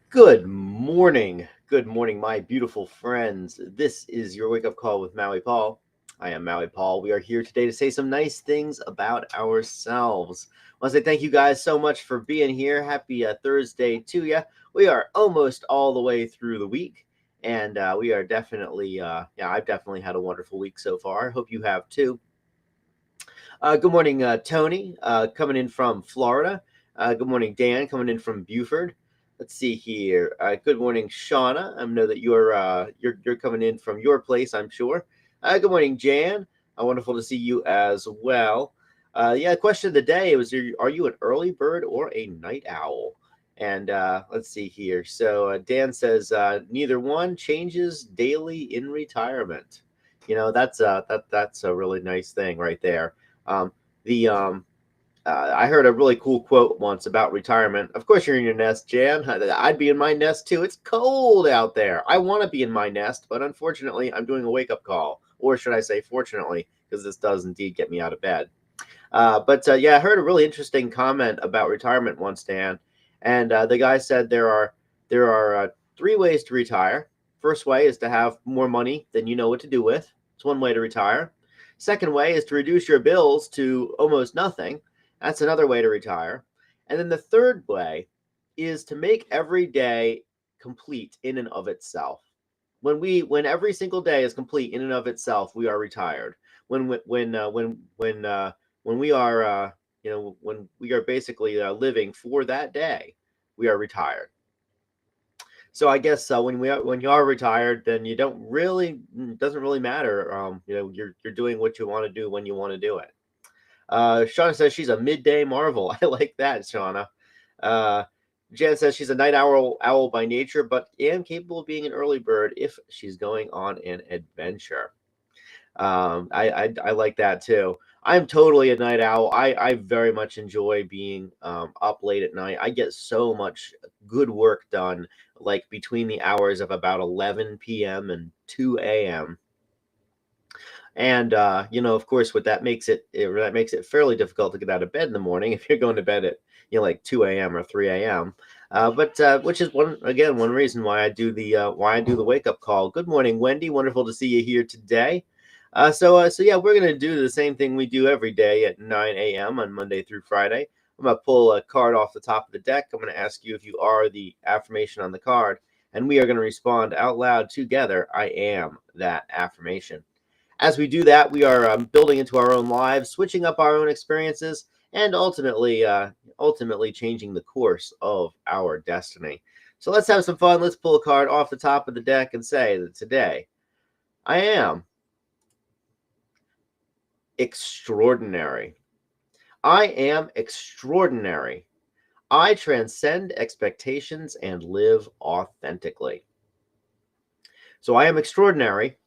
Good morning. Good morning, my beautiful friends. This is your wake up call with Maui Paul. I am Maui Paul. We are here today to say some nice things about ourselves. I want to say thank you guys so much for being here. Happy Thursday to you. We are almost all the way through the week, and we are definitely, I've definitely had a wonderful week so far. Hope you have too. Good morning, Tony, coming in from Florida. Good morning, Dan, coming in from Buford. Let's see here. Good morning, Shauna. I know that you're coming in from your place, I'm sure. Good morning, Jan. Wonderful to see you as well. Yeah, question of the day was: Are you an early bird or a night owl? And let's see here. So Dan says neither one, changes daily in retirement. That's a really nice thing right there. Um, the I heard a really cool quote once about retirement. Of course, you're in your nest, Jan. I'd be in my nest too. It's cold out there. I want to be in my nest, but unfortunately, I'm doing a wake up call. Or should I say, fortunately, because this does indeed get me out of bed. But yeah, I heard a really interesting comment about retirement once, Dan. And the guy said there are three ways to retire. First way is to have more money than you know what to do with. It's one way to retire. Second way is to reduce your bills to almost nothing. That's another way to retire. And then the third way is to make every day complete in and of itself. When every single day is complete in and of itself, we are retired. When we are when we are basically living for that day, we are retired. So I guess when you are retired, then you don't really it doesn't really matter. You're doing what you want to do when you want to do it. Shauna says she's a midday marvel. I like that, Shauna. Uh, Jan says she's a night owl by nature, but am capable of being an early bird if she's going on an adventure. I like that too. I'm totally a night owl. I very much enjoy being up late at night. I get so much good work done, like between the hours of about 11 p.m. and 2 a.m. And of course, what that makes it fairly difficult to get out of bed in the morning if you're going to bed at like 2 a.m. or 3 a.m. But which is one reason why I do the wake up call. Good morning, Wendy. Wonderful to see you here today. So yeah, we're gonna do the same thing we do every day at 9 a.m. on Monday through Friday. I'm gonna pull a card off the top of the deck. I'm gonna ask you if you are the affirmation on the card, and we are gonna respond out loud together. I am that affirmation. As we do that, we are building into our own lives, switching up our own experiences, and ultimately changing the course of our destiny. So let's have some fun. Let's pull a card off the top of the deck and say that today I am extraordinary. I am extraordinary. I transcend expectations and live authentically. So I am extraordinary.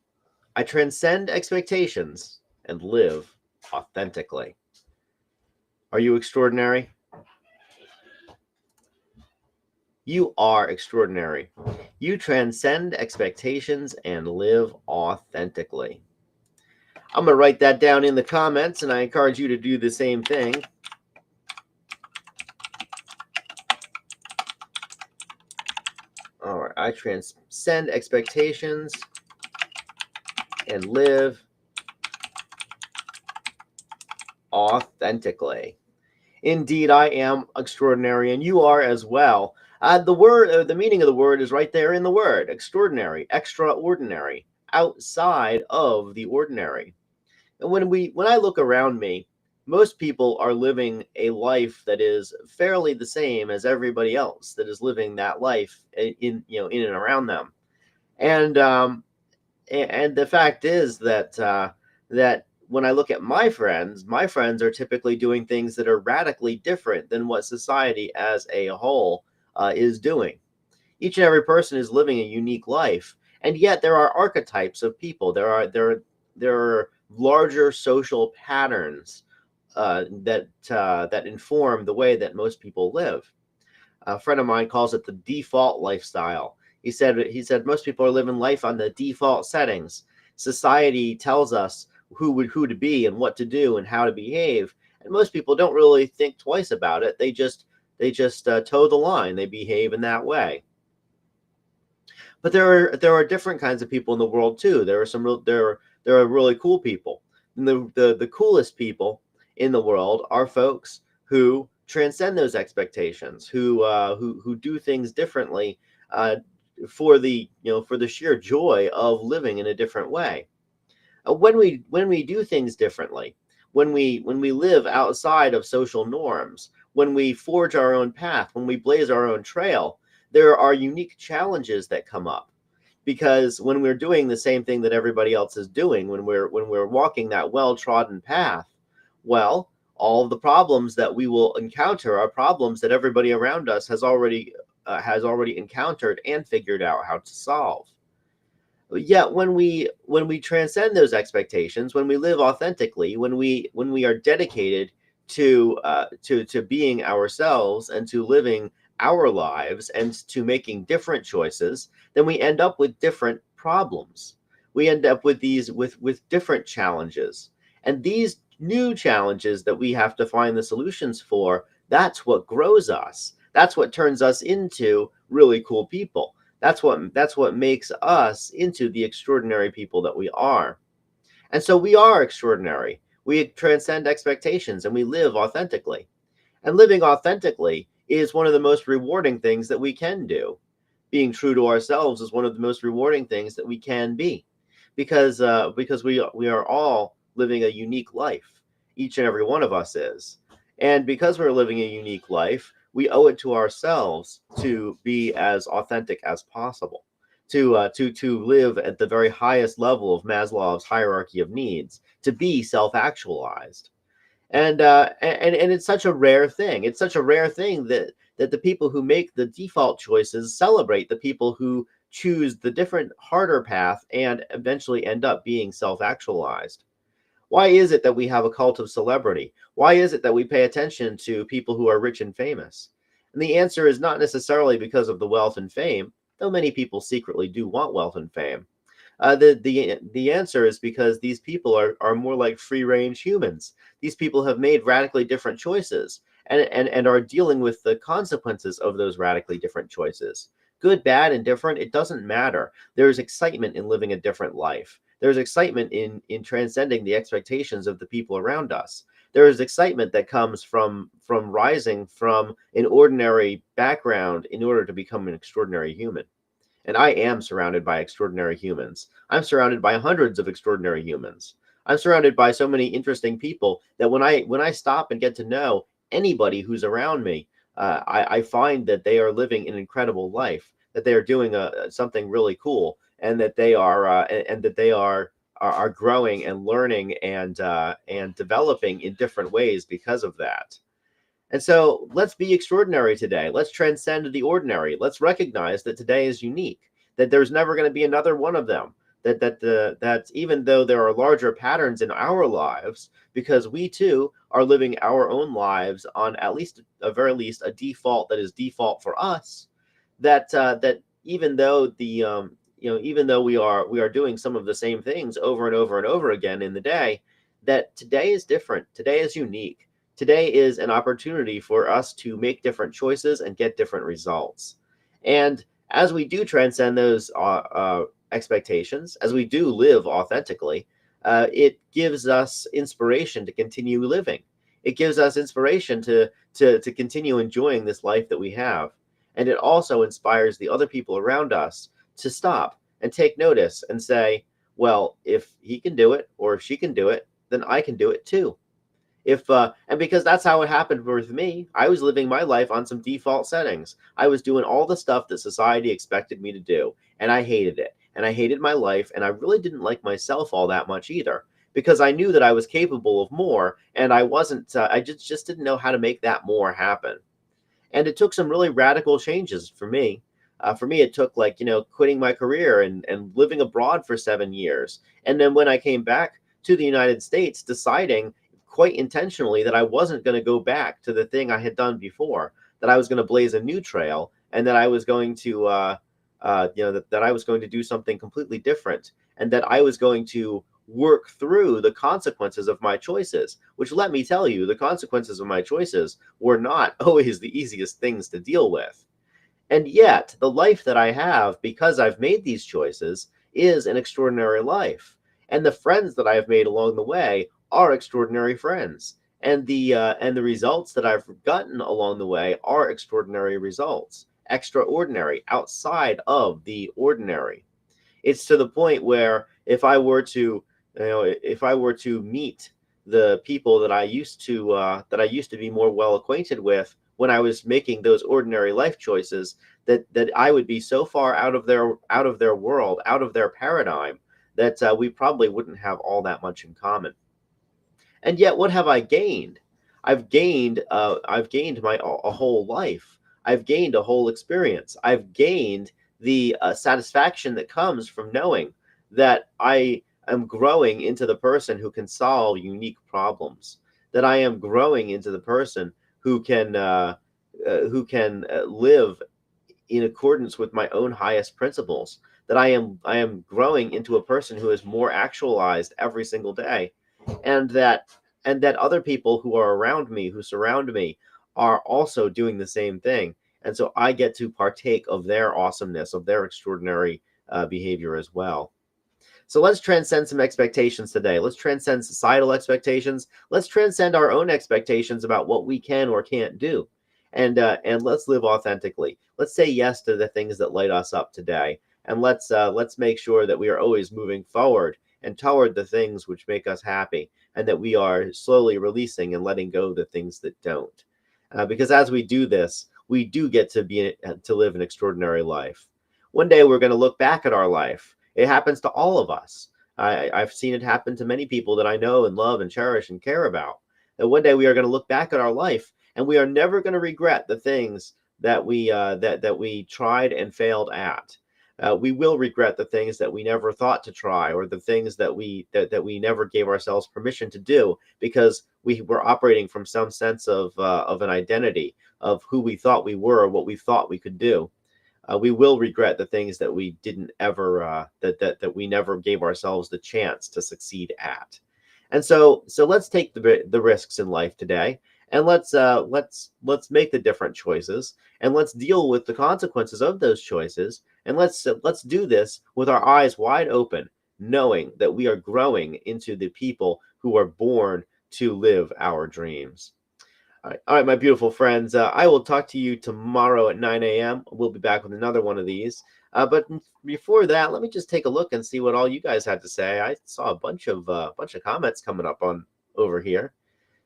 I transcend expectations and live authentically. Are you extraordinary? You are extraordinary. You transcend expectations and live authentically. I'm going to write that down in the comments, and I encourage you to do the same thing. All right, I transcend expectations and live authentically. Indeed, I am extraordinary, and you are as well. The meaning of the word is right there in the word: extraordinary, extraordinary, outside of the ordinary. And when I look around me, most people are living a life that is fairly the same as everybody else that is living that life in and around them. And and the fact is that when I look at my friends are typically doing things that are radically different than what society as a whole is doing. Each and every person is living a unique life, and yet there are archetypes of people. There are larger social patterns that inform the way that most people live. A friend of mine calls it the default lifestyle. He said most people are living life on the default settings. Society tells us who to be and what to do and how to behave, and most people don't really think twice about it. They just toe the line. They behave in that way. But there are different kinds of people in the world too. There are really cool people. And the coolest people in the world are folks who transcend those expectations, who do things differently, uh, for the sheer joy of living in a different way. When we do things differently, when we live outside of social norms, when we forge our own path, when we blaze our own trail, there are unique challenges that come up. Because when we're doing the same thing that everybody else is doing, when we're walking that well-trodden path, well, all of the problems that we will encounter are problems that everybody around us has already encountered and figured out how to solve. Yet when we transcend those expectations, when we live authentically, when we are dedicated to being ourselves and to living our lives and to making different choices, then we end up with different problems. We end up with these with different challenges. And these new challenges that we have to find the solutions for, that's what grows us. That's what turns us into really cool people. That's what makes us into the extraordinary people that we are. And so we are extraordinary. We transcend expectations and we live authentically. And living authentically is one of the most rewarding things that we can do. Being true to ourselves is one of the most rewarding things that we can be, because we are all living a unique life. Each and every one of us is, and because we're living a unique life, we owe it to ourselves to be as authentic as possible, to live at the very highest level of Maslow's hierarchy of needs, to be self-actualized. And it's such a rare thing. It's such a rare thing that the people who make the default choices celebrate the people who choose the different harder path and eventually end up being self-actualized. Why is it that we have a cult of celebrity? Why is it that we pay attention to people who are rich and famous? And the answer is not necessarily because of the wealth and fame, though many people secretly do want wealth and fame. The answer is because these people are more like free range humans. These people have made radically different choices and are dealing with the consequences of those radically different choices. Good, bad, and different, it doesn't matter. There's excitement in living a different life. There's excitement in transcending the expectations of the people around us. There is excitement that comes from rising from an ordinary background in order to become an extraordinary human. And I am surrounded by extraordinary humans. I'm surrounded by hundreds of extraordinary humans. I'm surrounded by so many interesting people that when I stop and get to know anybody who's around me, I find that they are living an incredible life, that they are doing something really cool, and that they are growing and learning and developing in different ways because of that. And so let's be extraordinary today. Let's transcend the ordinary. Let's recognize that today is unique, that there's never going to be another one of them. That even though there are larger patterns in our lives, because we too are living our own lives on at least a very least a default that is default for us, that even though even though we are doing some of the same things over and over and over again in the day, that today is different. Today is unique. Today is an opportunity for us to make different choices and get different results. And as we do transcend those expectations, as we do live authentically, it gives us inspiration to continue living. It gives us inspiration to continue enjoying this life that we have. And it also inspires the other people around us to stop and take notice and say, well, if he can do it or if she can do it, then I can do it too. And because that's how it happened with me. I was living my life on some default settings. I was doing all the stuff that society expected me to do, and I hated it. And I hated my life, and I really didn't like myself all that much either, because I knew that I was capable of more, and I wasn't. I just didn't know how to make that more happen. And it took some really radical changes for me. For me, it took quitting my career and living abroad for 7 years, and then when I came back to the United States, deciding quite intentionally that I wasn't going to go back to the thing I had done before, that I was going to blaze a new trail, and that I was going to, that I was going to do something completely different, and that I was going to work through the consequences of my choices, which, let me tell you, the consequences of my choices were not always the easiest things to deal with. And yet, the life that I have, because I've made these choices, is an extraordinary life. And the friends that I have made along the way are extraordinary friends. And the results that I've gotten along the way are extraordinary results, extraordinary, outside of the ordinary. It's to the point where if I were to meet the people that I used to be more well acquainted with when I was making those ordinary life choices, that I would be so far out of their world, out of their paradigm, that we probably wouldn't have all that much in common. And yet, what have I gained? I've gained my a whole life. I've gained a whole experience. I've gained the satisfaction that comes from knowing that I am growing into the person who can solve unique problems. That I am growing into the person who can live in accordance with my own highest principles. That I am growing into a person who is more actualized every single day, and that other people who are around me, who surround me, are also doing the same thing. And so I get to partake of their awesomeness, of their extraordinary behavior as well. So let's transcend some expectations today. Let's transcend societal expectations. Let's transcend our own expectations about what we can or can't do, and let's live authentically. Let's say yes to the things that light us up today, and let's make sure that we are always moving forward and toward the things which make us happy, and that we are slowly releasing and letting go of the things that don't. Because as we do this, we do get to live an extraordinary life. One day we're going to look back at our life. It happens to all of us. I've seen it happen to many people that I know and love and cherish and care about. And one day we are going to look back at our life, and we are never going to regret the things that we tried and failed at. We will regret the things that we never thought to try, or the things that we never gave ourselves permission to do, because we were operating from some sense of an identity of who we thought we were, what we thought we could do. We will regret the things that we didn't ever that we never gave ourselves the chance to succeed at. And so let's take the risks in life today, and let's make the different choices, and let's deal with the consequences of those choices, and let's do this with our eyes wide open, knowing that we are growing into the people who are born to live our dreams. All right, my beautiful friends. I will talk to you tomorrow at 9 a.m. We'll be back with another one of these. But before that, let me just take a look and see what all you guys had to say. I saw a bunch of comments coming up on over here.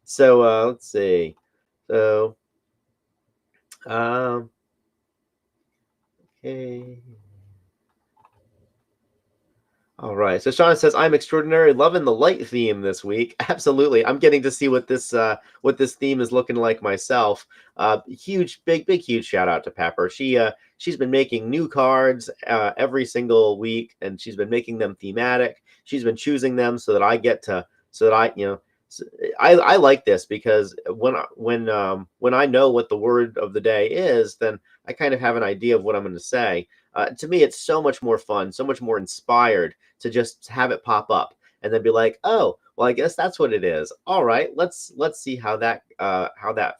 So let's see. So okay. All right. So Sean says, "I'm extraordinary, loving the light theme this week." Absolutely, I'm getting to see what this theme is looking like myself. Huge shout out to Pepper. She's been making new cards every single week, and she's been making them thematic. She's been choosing them so that I get to so that I you know. I like this because when I know what the word of the day is, then I kind of have an idea of what I'm going to say. To me, it's so much more fun, so much more inspired to just have it pop up and then be like, oh, well, I guess that's what it is. All right, let's see how that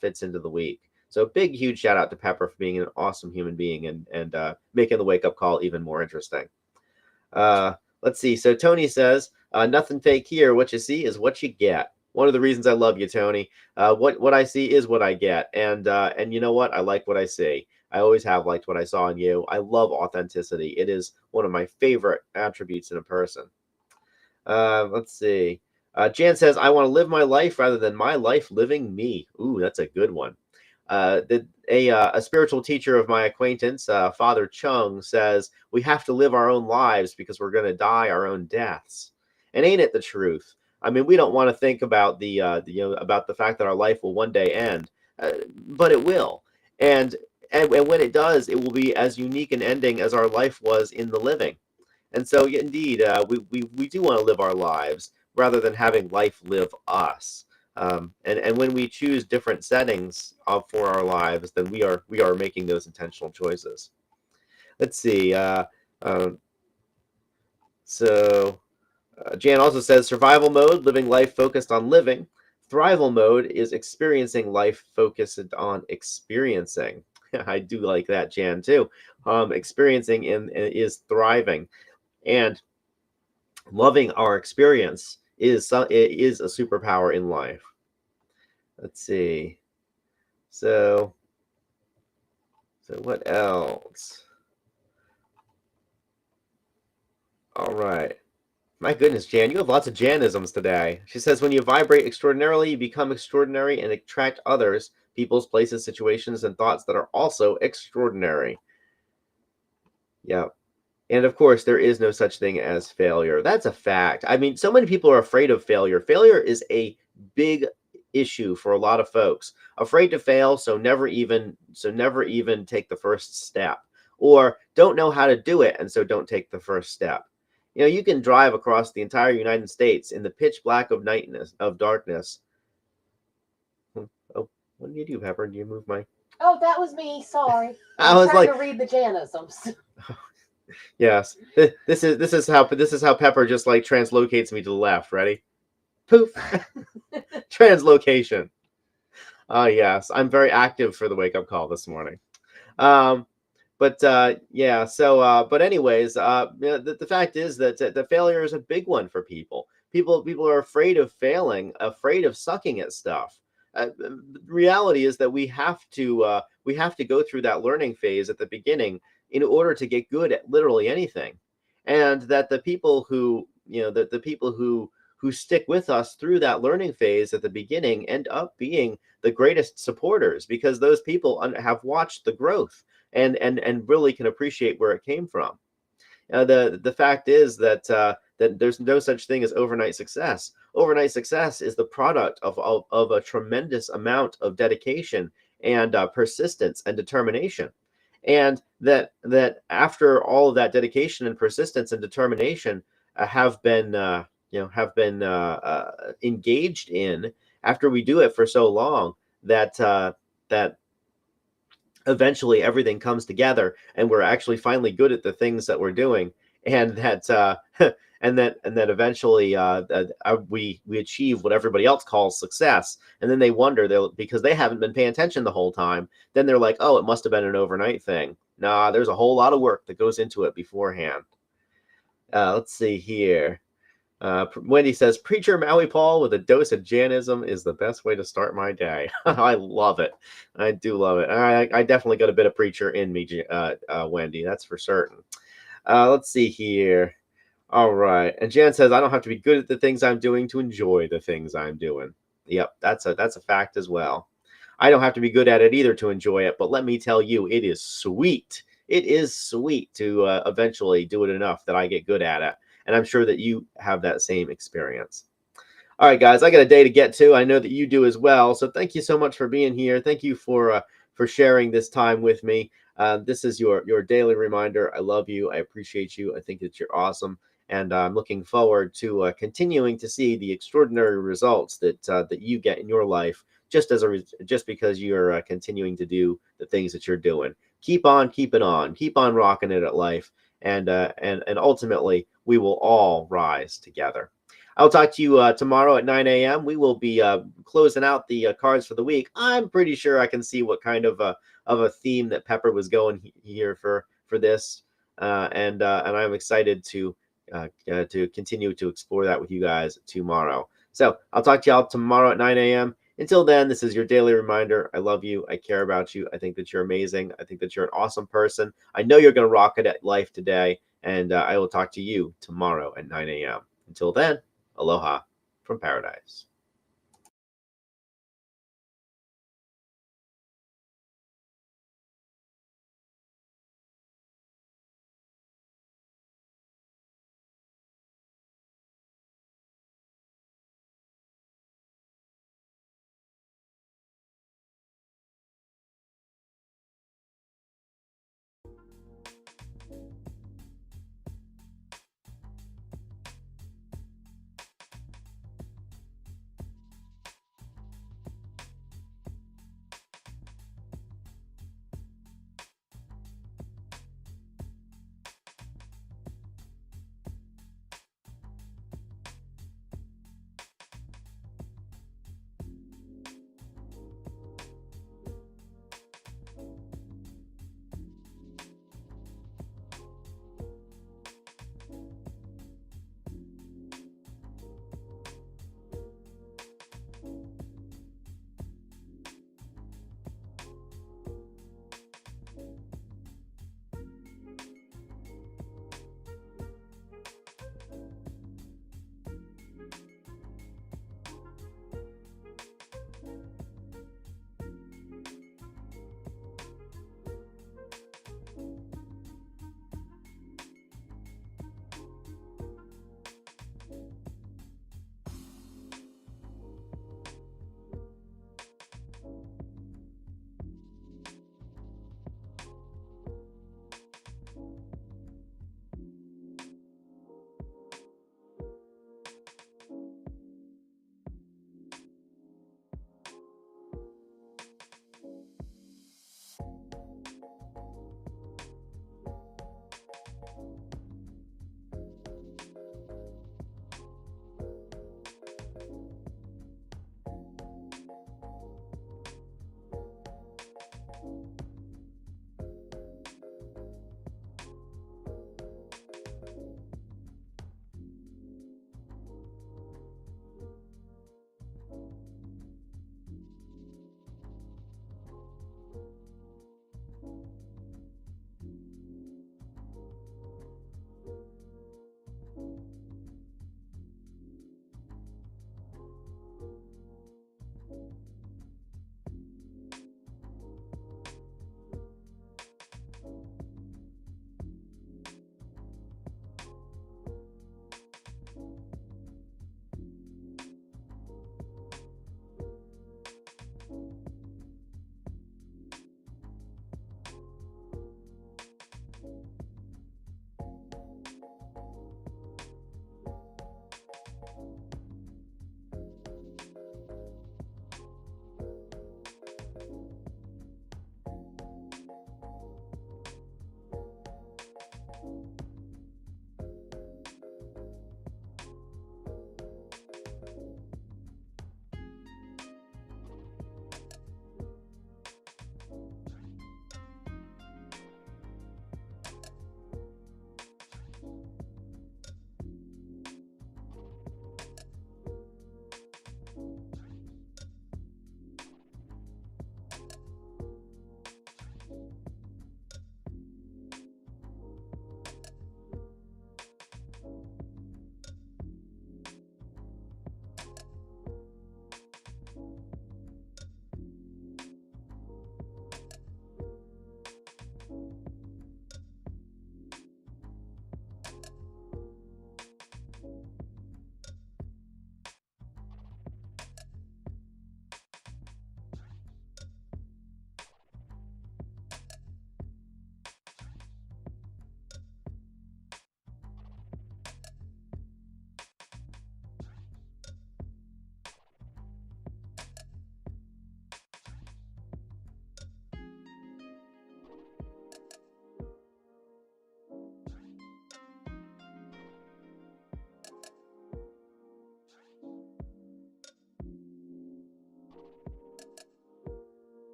fits into the week. So big, huge shout out to Pepper for being an awesome human being and making the wake up call even more interesting. Let's see. So Tony says, nothing fake here. What you see is what you get. One of the reasons I love you, Tony. What I see is what I get, and you know what? I like what I see. I always have liked what I saw in you. I love authenticity. It is one of my favorite attributes in a person. Let's see. Jan says, I want to live my life rather than my life living me. Ooh, that's a good one. A spiritual teacher of my acquaintance, Father Chung, says, we have to live our own lives because we're going to die our own deaths. And ain't it the truth? I mean, we don't want to think about about the fact that our life will one day end, but it will. And when it does, it will be as unique an ending as our life was in the living. And so, indeed, we do want to live our lives rather than having life live us. And when we choose different settings for our lives, then we are making those intentional choices. Let's see. Jan also says survival mode, living life focused on living. Thrival mode is experiencing life focused on experiencing. I do like that, Jan, too. Experiencing and is thriving, and loving our experience it is a superpower in life. Let's see. So what else? All right. My goodness, Jan, you have lots of Janisms today. She says, when you vibrate extraordinarily, you become extraordinary and attract others, people's, places, situations, and thoughts that are also extraordinary. Yeah. And of course, there is no such thing as failure. That's a fact. I mean, so many people are afraid of failure. Failure is a big issue for a lot of folks. Afraid to fail, so never even take the first step, or don't know how to do it, and so don't take the first step. You can drive across the entire United States in the pitch black of darkness. Oh, what did you do, Pepper? Do you move my? Oh, that was me. Sorry. I I was was trying like, to read the Janisms. yes. This is how Pepper just like translocates me to the left. Ready? Poof. Translocation. Yes, I'm very active for the wake up call this morning. Um, but yeah. But anyways, the fact is that the failure is a big one for people. People are afraid of failing, afraid of sucking at stuff. The reality is that we have to go through that learning phase at the beginning in order to get good at literally anything, and that the people who the people who stick with us through that learning phase at the beginning end up being the greatest supporters, because those people have watched the growth and really can appreciate where it came from. The fact is that there's no such thing as overnight success. Overnight success is the product of a tremendous amount of dedication and persistence and determination. And that after all of that dedication and persistence and determination have been engaged in, after we do it for so long, that eventually everything comes together and we're actually finally good at the things that we're doing, and that and that eventually we achieve what everybody else calls success, and then they wonder, because they haven't been paying attention the whole time, then they're like, oh, it must have been an overnight thing. Nah, there's a whole lot of work that goes into it beforehand. Let's see here. Wendy says, Preacher Maui Paul with a dose of Janism is the best way to start my day. I love it. I do love it. I definitely got a bit of preacher in me, Wendy. That's for certain. Let's see here. All right. And Jan says, I don't have to be good at the things I'm doing to enjoy the things I'm doing. Yep, that's a fact as well. I don't have to be good at it either to enjoy it, but let me tell you, it is sweet. It is sweet to eventually do it enough that I get good at it. And I'm sure that you have that same experience. All right, guys, I got a day to get to. I know that you do as well. So thank you so much for being here. Thank you for sharing this time with me. This is your daily reminder. I love you. I appreciate you. I think that you're awesome, and I'm looking forward to continuing to see the extraordinary results that you get in your life, just because you're continuing to do the things that you're doing. Keep on keeping on. Keep on rocking it at life, and ultimately we will all rise together. I'll talk to you tomorrow at 9 a.m. We will be closing out the cards for the week. I'm pretty sure I can see what kind of a theme that Pepper was going here for this, and I'm excited to continue to explore that with you guys tomorrow. So I'll talk to y'all tomorrow at 9 a.m. Until then, this is your daily reminder. I love you. I care about you. I think that you're amazing. I think that you're an awesome person. I know you're going to rock it at life today, and I will talk to you tomorrow at 9 a.m. Until then, aloha from paradise.